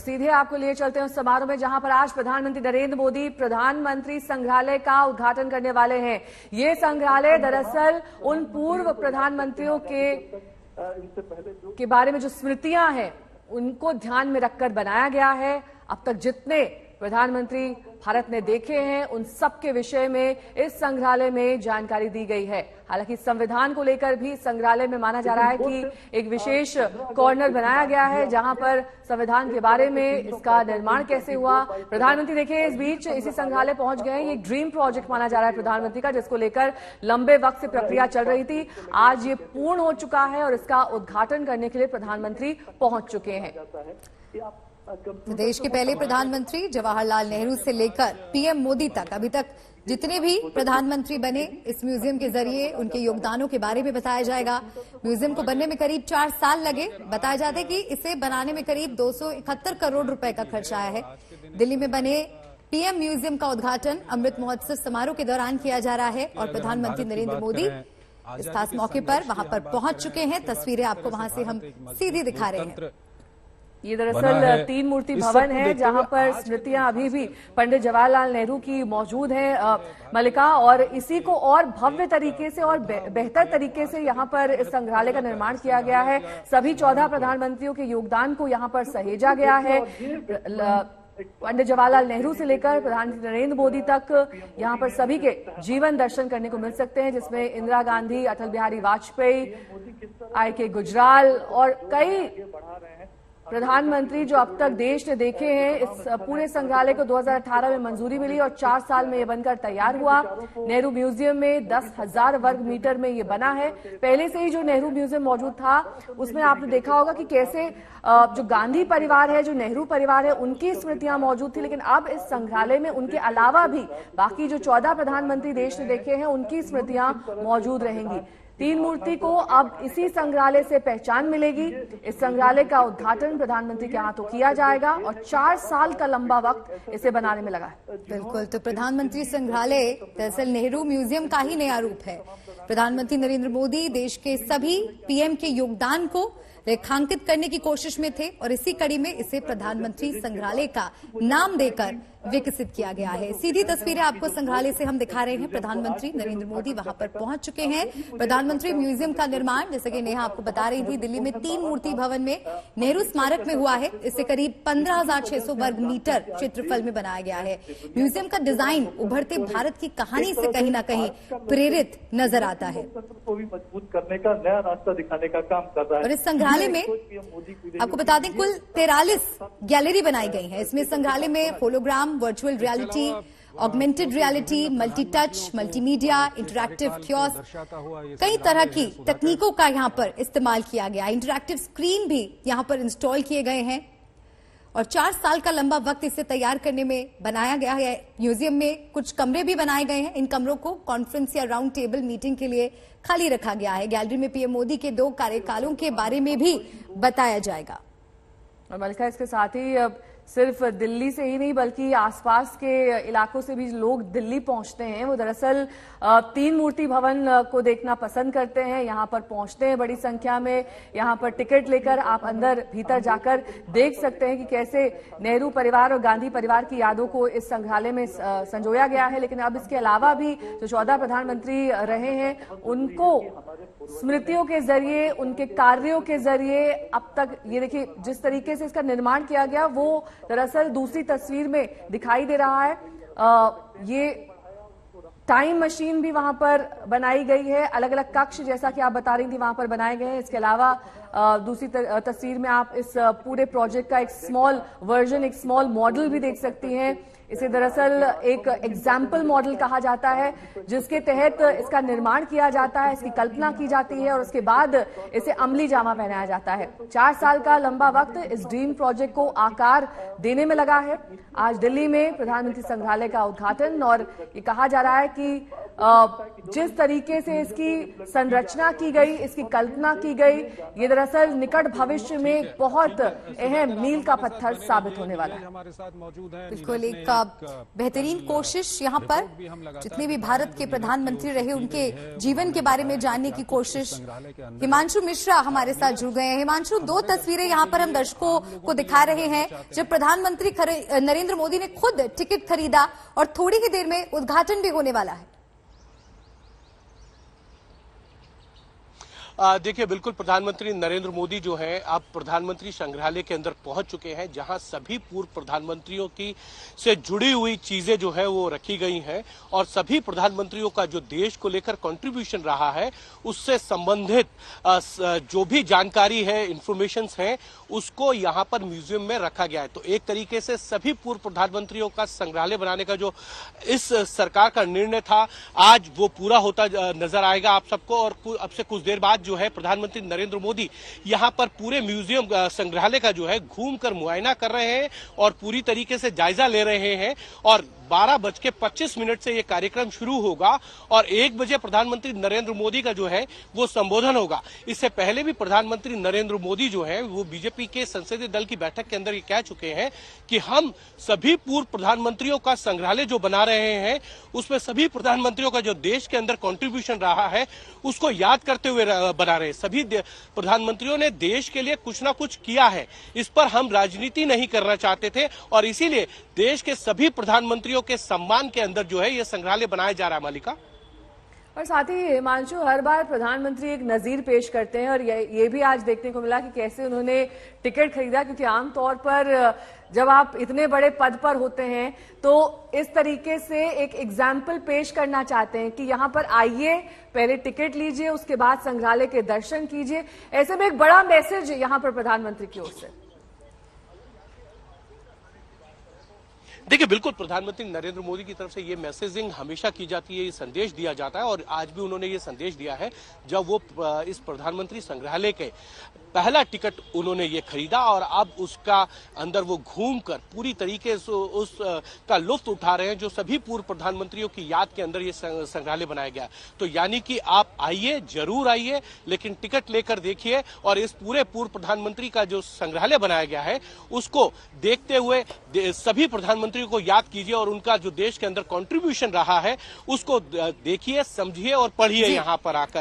सीधे आपको लिए चलते हैं उस समारोह में जहां पर आज प्रधानमंत्री नरेंद्र मोदी प्रधानमंत्री संग्रहालय का उद्घाटन करने वाले हैं। ये संग्रहालय दरअसल उन पूर्व प्रधानमंत्रियों के बारे में जो स्मृतियां हैं उनको ध्यान में रखकर बनाया गया है। अब तक जितने प्रधानमंत्री भारत ने देखे हैं उन सब के विषय में इस संग्रहालय में जानकारी दी गई है। हालांकि संविधान को लेकर भी संग्रहालय में माना जा रहा है कि एक विशेष कॉर्नर बनाया गया है जहां पर संविधान के बारे में इसका निर्माण कैसे हुआ। प्रधानमंत्री देखिए इस बीच इसी संग्रहालय पहुंच गए हैं। ये एक ड्रीम प्रोजेक्ट माना जा रहा है प्रधानमंत्री का, जिसको लेकर लंबे वक्त से प्रक्रिया चल रही थी। आज ये पूर्ण हो चुका है और इसका उद्घाटन करने के लिए प्रधानमंत्री पहुंच चुके हैं। देश के पहले प्रधानमंत्री जवाहरलाल नेहरू से लेकर पीएम मोदी तक अभी तक जितने भी प्रधानमंत्री बने इस म्यूजियम के जरिए उनके योगदानों के बारे में बताया जाएगा। म्यूजियम को बनने में करीब 4 साल लगे। बताया जाता है कि इसे बनाने में करीब 271 करोड़ रुपए का खर्च आया है। दिल्ली में बने पीएम म्यूजियम का उद्घाटन अमृत महोत्सव समारोह के दौरान किया जा रहा है और प्रधानमंत्री नरेंद्र मोदी इस खास मौके पर वहां पर पहुंच चुके हैं। तस्वीरें आपको वहां से हम सीधी दिखा रहे हैं। ये दरअसल 3 मूर्ति भवन है जहां पर स्मृतियां अभी भी पंडित जवाहरलाल नेहरू की मौजूद है मलिका, और इसी को और भव्य तरीके से और बेहतर तरीके से यहां पर इस संग्रहालय का निर्माण किया गया है। सभी 14 प्रधानमंत्रियों के योगदान को यहां पर सहेजा गया है। पंडित जवाहरलाल नेहरू से लेकर प्रधानमंत्री नरेंद्र मोदी तक यहां पर सभी के जीवन दर्शन करने को मिल सकते हैं, जिसमें इंदिरा गांधी, अटल बिहारी वाजपेयी, IK गुजराल और कई प्रधानमंत्री जो अब तक देश ने देखे हैं। इस पूरे संग्रहालय को 2018 में मंजूरी मिली और 4 साल में ये बनकर तैयार हुआ। नेहरू म्यूजियम में 10,000 वर्ग मीटर में ये बना है। पहले से ही जो नेहरू म्यूजियम मौजूद था उसमें आपने देखा होगा कि कैसे जो गांधी परिवार है, जो नेहरू परिवार है, उनकी स्मृतियां मौजूद थी, लेकिन अब इस संग्रहालय में उनके अलावा भी बाकी जो 14 प्रधानमंत्री देश ने देखे हैं उनकी स्मृतियां मौजूद रहेंगी। 3 मूर्ति को अब इसी संग्रहालय से पहचान मिलेगी। इस संग्रहालय का उद्घाटन प्रधानमंत्री के हाथों किया जाएगा और 4 साल का लंबा वक्त इसे बनाने में लगा है। बिल्कुल, तो प्रधानमंत्री संग्रहालय दरअसल नेहरू म्यूजियम का ही नया रूप है। प्रधानमंत्री नरेंद्र मोदी देश के सभी पीएम के योगदान को रेखांकित करने की कोशिश में थे और इसी कड़ी में इसे प्रधानमंत्री संग्रहालय का नाम देकर विकसित किया गया है। सीधी तस्वीरें आपको संग्रहालय से हम दिखा रहे हैं। प्रधानमंत्री नरेंद्र मोदी वहां पर पहुंच चुके हैं। प्रधानमंत्री म्यूजियम का निर्माण, जैसे कि नेहा आपको बता रही थी, दिल्ली में 3 मूर्ति भवन में नेहरू स्मारक में हुआ है। इसे करीब 15,600 वर्ग मीटर क्षेत्रफल में बनाया गया है। म्यूजियम का डिजाइन उभरते भारत की कहानी से कहीं न कहीं प्रेरित नजर आता है, मजबूत करने का नया रास्ता दिखाने का काम कर रहा है। और इस संग्रहालय में आपको बता दें कुल 43 गैलरी बनाई गई है। इसमें संग्रहालय में hologram, virtual reality, augmented reality, multi touch, multimedia, interactive kiosk, कई तरह की तकनीकों का यहां पर इस्तेमाल किया गया। इंटरैक्टिव स्क्रीन भी यहां पर इंस्टॉल किए गए हैं और 4 साल का लंबा वक्त इसे तैयार करने में बनाया गया है। म्यूजियम में कुछ कमरे भी बनाए गए हैं। इन कमरों को कॉन्फ्रेंस या राउंड टेबल मीटिंग के लिए खाली रखा गया है। गैलरी में पीएम मोदी के 2 कार्यकालों के बारे में भी बताया जाएगा। और मलिका, इसके साथ ही अब सिर्फ दिल्ली से ही नहीं बल्कि आसपास के इलाकों से भी लोग दिल्ली पहुंचते हैं। वो दरअसल 3 मूर्ति भवन को देखना पसंद करते हैं, यहां पर पहुंचते हैं बड़ी संख्या में। यहां पर टिकट लेकर आप अंदर भीतर जाकर देख सकते हैं कि कैसे नेहरू परिवार और गांधी परिवार की यादों को इस संग्रहालय में संजोया गया है। लेकिन अब इसके अलावा भी जो 14 प्रधानमंत्री रहे हैं उनको स्मृतियों के जरिए, उनके कार्यों के जरिए अब तक ये देखिए जिस तरीके से इसका निर्माण किया गया वो दरअसल दूसरी तस्वीर में दिखाई दे रहा है। ये टाइम मशीन भी वहां पर बनाई गई है। अलग अलग कक्ष जैसा कि आप बता रही थी वहां पर बनाए गए हैं। इसके अलावा दूसरी तस्वीर में आप इस पूरे प्रोजेक्ट का एक स्मॉल वर्जन, एक स्मॉल मॉडल भी देख सकती हैं। इसे दरअसल एक एग्जाम्पल मॉडल कहा जाता है, जिसके तहत इसका निर्माण किया जाता है, इसकी कल्पना की जाती है और उसके बाद इसे अमली जामा पहनाया जाता है। 4 साल का लंबा वक्त इस ड्रीम प्रोजेक्ट को आकार देने में लगा है। आज दिल्ली में प्रधानमंत्री संग्रहालय का उद्घाटन, और ये कहा जा रहा है कि जिस तरीके से इसकी संरचना की गई, इसकी कल्पना की गई, ये दरअसल निकट भविष्य में बहुत अहम मील का पत्थर साबित होने वाला है। बिल्कुल एक बेहतरीन कोशिश यहाँ पर जितने भी भारत के प्रधानमंत्री रहे उनके जीवन के बारे में जानने की कोशिश। हिमांशु मिश्रा हमारे साथ जुड़ गए हैं। हिमांशु, दो तस्वीरें यहाँ पर हम दर्शकों को दिखा रहे हैं जब प्रधानमंत्री नरेंद्र मोदी ने खुद टिकट खरीदा और थोड़ी ही देर में उद्घाटन भी होने वाला है। देखिए, बिल्कुल प्रधानमंत्री नरेंद्र मोदी जो है अब प्रधानमंत्री संग्रहालय के अंदर पहुंच चुके हैं, जहां सभी पूर्व प्रधानमंत्रियों की से जुड़ी हुई चीजें जो है वो रखी गई हैं और सभी प्रधानमंत्रियों का जो देश को लेकर कंट्रीब्यूशन रहा है उससे संबंधित जो भी जानकारी है, इंफॉर्मेशन है, उसको यहां पर म्यूजियम में रखा गया है। तो एक तरीके से सभी पूर्व प्रधानमंत्रियों का संग्रहालय बनाने का जो इस सरकार का निर्णय था, आज वो पूरा होता नजर आएगा आप सबको। और अब से कुछ देर बाद जो है प्रधानमंत्री नरेंद्र मोदी यहां पर पूरे म्यूजियम संग्रहालय का जो है घूमकर मुआयना कर रहे हैं और पूरी तरीके से जायजा ले रहे हैं। और 12:25 से ये कार्यक्रम शुरू होगा और 1 बजे प्रधानमंत्री नरेंद्र मोदी का जो है वो संबोधन होगा। इससे पहले भी प्रधानमंत्री नरेंद्र मोदी जो है वो बीजेपी के संसदीय दल की बैठक के अंदर ये कह चुके हैं कि हम सभी पूर्व प्रधानमंत्रियों का संग्रहालय जो बना रहे हैं उसमें सभी प्रधानमंत्रियों का जो देश के अंदर कंट्रीब्यूशन रहा है उसको याद करते हुए बना रहे हैं। सभी प्रधानमंत्रियों ने देश के लिए कुछ ना कुछ किया है, इस पर हम राजनीति नहीं करना चाहते थे और इसीलिए देश के सभी प्रधानमंत्रियों के सम्मान के अंदर जो है ये संग्रहालय बनाया जा रहा है। मालिका, और साथ ही हिमांशु, हर बार प्रधानमंत्री एक नजीर पेश करते हैं और ये भी आज देखने को मिला कि कैसे उन्होंने टिकट खरीदा, क्योंकि आमतौर पर जब आप इतने बड़े पद पर होते हैं तो इस तरीके से एक एग्जाम्पल पेश करना चाहते हैं कि यहाँ पर आइए, पहले टिकट लीजिए, उसके बाद संग्रहालय के दर्शन कीजिए। ऐसे में एक बड़ा मैसेज यहाँ पर प्रधानमंत्री की ओर से। देखिए, बिल्कुल प्रधानमंत्री नरेंद्र मोदी की तरफ से ये मैसेजिंग हमेशा की जाती है, ये संदेश दिया जाता है और आज भी उन्होंने ये संदेश दिया है जब वो इस प्रधानमंत्री संग्रहालय के पहला टिकट उन्होंने ये खरीदा और अब उसका अंदर वो घूमकर पूरी तरीके से उस का लुत्फ उठा रहे हैं जो सभी पूर्व प्रधानमंत्रियों की याद के अंदर ये संग्रहालय बनाया गया। तो यानी कि आप आइए, जरूर आइए, लेकिन टिकट लेकर देखिए और इस पूरे पूर्व प्रधानमंत्री का जो संग्रहालय बनाया गया है उसको देखते हुए सभी प्रधानमंत्रियों को याद कीजिए और उनका जो देश के अंदर कंट्रीब्यूशन रहा है उसको देखिए, समझिए और पढ़िए यहाँ पर आकर।